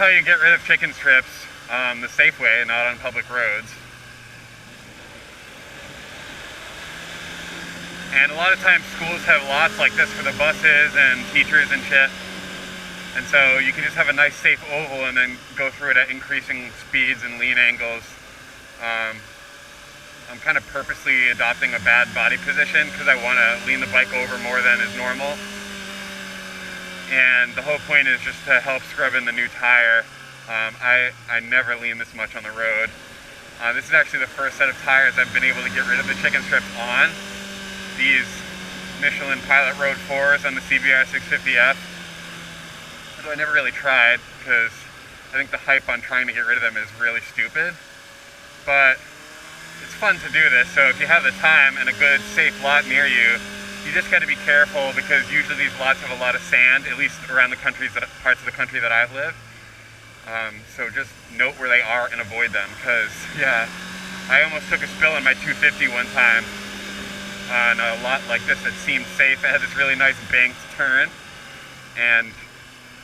how you get rid of chicken strips the safe way, not on public roads. And a lot of times schools have lots like this for the buses and teachers and shit. And so you can just have a nice safe oval and then go through it at increasing speeds and lean angles. I'm kind of purposely adopting a bad body position because I want to lean the bike over more than is normal. And the whole point is just to help scrub in the new tire. I never lean this much on the road. This is actually the first set of tires I've been able to get rid of the chicken strips on. These Michelin Pilot Road 4s on the CBR 650F. Although I never really tried because I think the hype on trying to get rid of them is really stupid. But it's fun to do this, so if you have the time and a good safe lot near you, you just got to be careful because usually these lots have a lot of sand, at least around the parts of the country that I live. So just note where they are and avoid them because, yeah, I almost took a spill on my 250 one time on a lot like this that seemed safe. It had this really nice banked turn and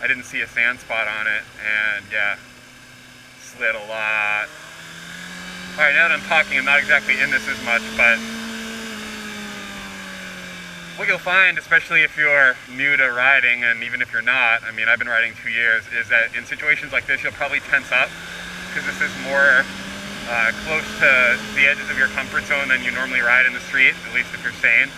I didn't see a sand spot on it and yeah, slid a lot. Alright, now that I'm talking, I'm not exactly in this as much, but what you'll find, especially if you're new to riding, and even if you're not, I mean, I've been riding 2 years, is that in situations like this, you'll probably tense up, because this is more close to the edges of your comfort zone than you normally ride in the street, at least if you're sane.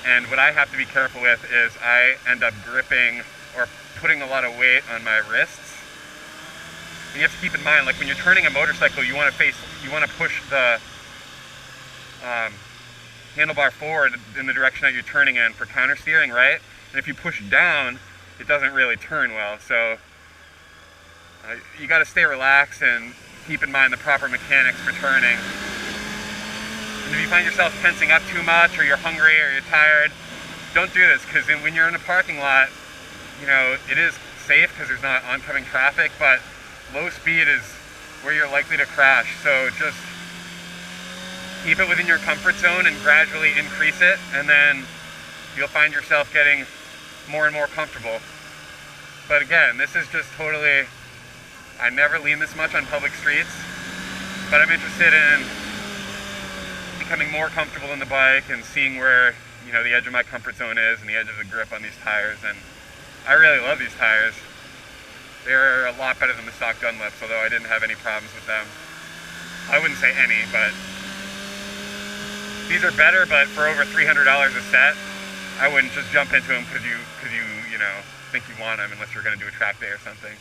And what I have to be careful with is I end up gripping or putting a lot of weight on my wrists. And you have to keep in mind, like when you're turning a motorcycle, you want to push the handlebar forward in the direction that you're turning in for counter steering, right? And if you push down, it doesn't really turn well. So you got to stay relaxed and keep in mind the proper mechanics for turning. And if you find yourself tensing up too much, or you're hungry, or you're tired, don't do this, because when you're in a parking lot, you know, it is safe because there's not oncoming traffic, but low speed is where you're likely to crash. So just keep it within your comfort zone and gradually increase it, and then you'll find yourself getting more and more comfortable. But again, this is just totally, I never lean this much on public streets, but I'm interested in becoming more comfortable in the bike and seeing where, you know, the edge of my comfort zone is and the edge of the grip on these tires. And I really love these tires. They're a lot better than the stock Dunlops, although I didn't have any problems with them. I wouldn't say any, but these are better, but for over $300 a set, I wouldn't just jump into them because you know, think you want them unless you're going to do a track day or something.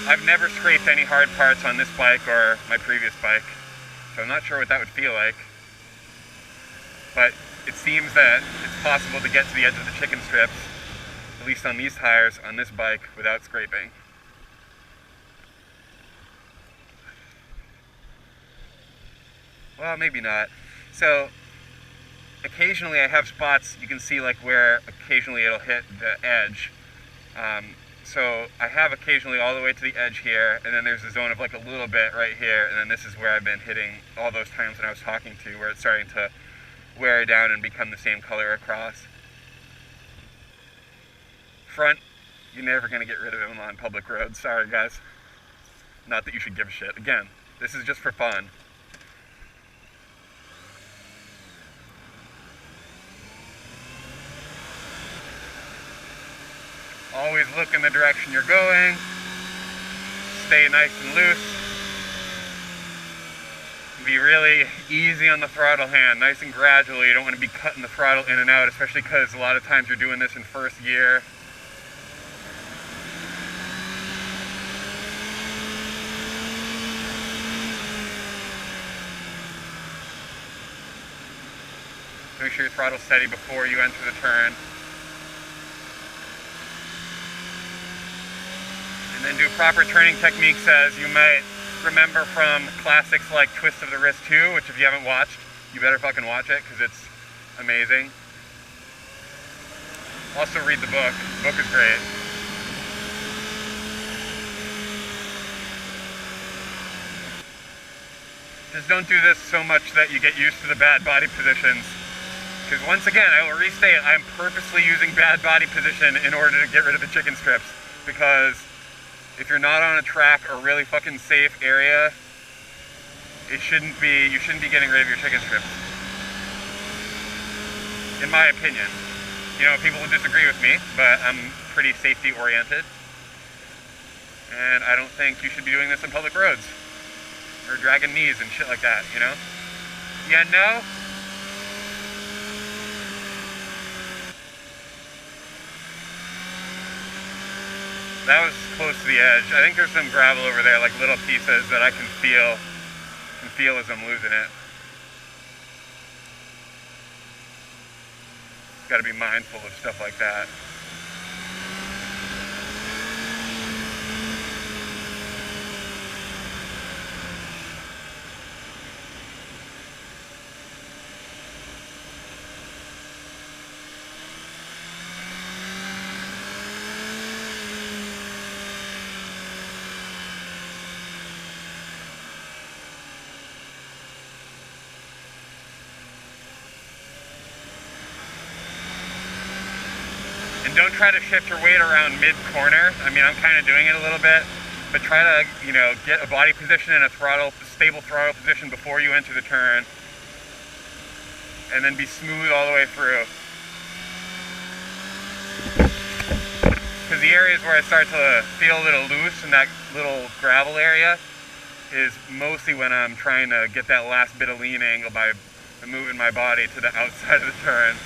I've never scraped any hard parts on this bike or my previous bike, so I'm not sure what that would feel like. But it seems that it's possible to get to the edge of the chicken strips, at least on these tires, on this bike, without scraping. Well, maybe not. So, occasionally I have spots, you can see like where occasionally it'll hit the edge. So I have occasionally all the way to the edge here, and then there's a zone of like a little bit right here, and then this is where I've been hitting all those times when I was talking to, where it's starting to wear down and become the same color across. Front, you're never going to get rid of them on public roads. Sorry guys. Not that you should give a shit. Again, this is just for fun. Always look in the direction you're going. Stay nice and loose. Be really easy on the throttle hand, nice and gradually. You don't want to be cutting the throttle in and out, especially because a lot of times you're doing this in first gear. Make sure your throttle's steady before you enter the turn. And then do proper turning techniques, as you might remember from classics like Twist of the Wrist 2, which if you haven't watched, you better fucking watch it because it's amazing. Also read the book. The book is great. Just don't do this so much that you get used to the bad body positions. Because once again, I will restate, I'm purposely using bad body position in order to get rid of the chicken strips. Because if you're not on a track or really fucking safe area, you shouldn't be getting rid of your chicken strips. In my opinion. You know, people will disagree with me, but I'm pretty safety oriented. And I don't think you should be doing this on public roads. Or dragging knees and shit like that, you know? Yeah, no? That was close to the edge. I think there's some gravel over there, like little pieces that I can feel as I'm losing it. Got to be mindful of stuff like that. And don't try to shift your weight around mid-corner. I mean, I'm kind of doing it a little bit, but try to, you know, get a body position and a stable throttle position before you enter the turn, and then be smooth all the way through. Because the areas where I start to feel a little loose in that little gravel area is mostly when I'm trying to get that last bit of lean angle by moving my body to the outside of the turn.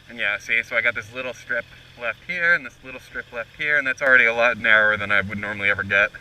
And yeah, see, so I got this little strip left here and this little strip left here, and that's already a lot narrower than I would normally ever get.